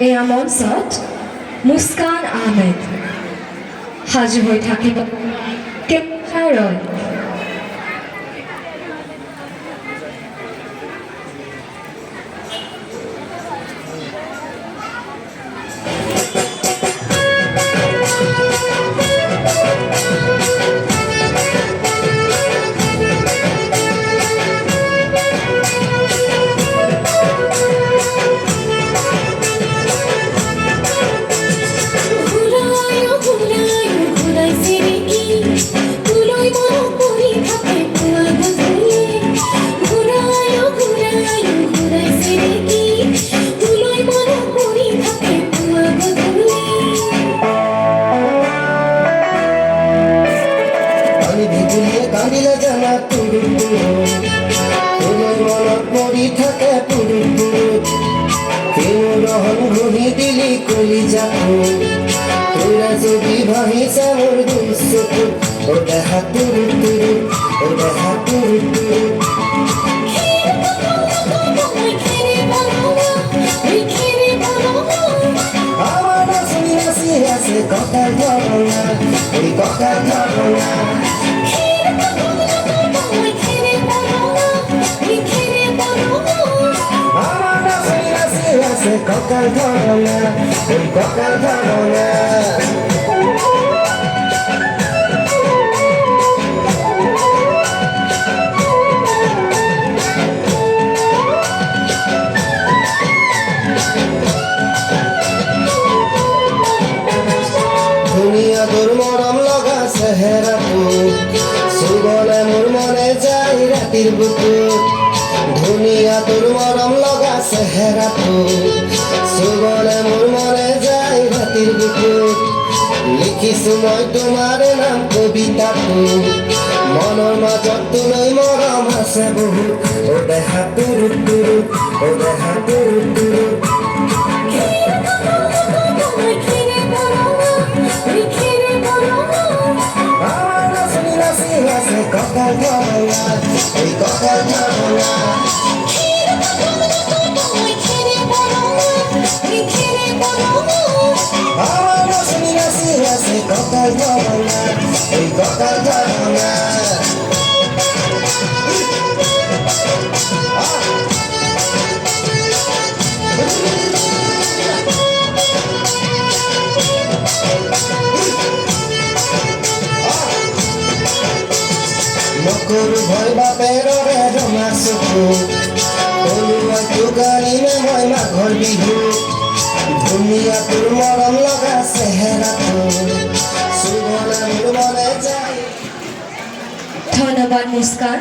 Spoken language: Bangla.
এয়া মঞ্চত মুস্কান আহমেদ সাজু হৈ থাকিব ৰয়। কান্দিলে জানা তুরু তুরু তুলোই মনত পৰি থাকে পুরু পুরু কেউ রহন ঘুরি দিলি কলি যাকো তোরা যদি ভাহিছে মোর দুচকু ও দেখা তুরু তুরু ও দেখা তুরু তুরু আমার নাচি নাচি আছে কথার ধরনা ওই কথার ধরনা ককাল ধরনা ওই ককাল ধরনা দুনিয়া তোর মরম লগা চেহেরা সুগলে মোর মনে যাই রাতির বুকুত দুনিয়া তোর মরম লগা চেহেরা সুগলে মোর মনে যাই রাতির বুকুত লিখিছো মই তোমাৰ নাম কবিতাটো মনৰ মাজত তুলৈ মৰম আছে বহুত ও দেখা তুৰু তুৰু ও দেখা তুৰু তুৰু আমার নাচি নাচি আছে ককাল ধরনা ওই ককাল ধরনা আমার নাচি নাচি আছে ককাল ধরনা ওই ককাল ধরনা নকর ভয় বাপের জমা চকু তলুৱা গাড়ীৰে মই মাঘৰ বিহু ধুনীয়া তোৰ মৰম লগা চেহেৰাটো চুবলে মোৰ মনে যায়। ধন্যবাদ মুস্কান।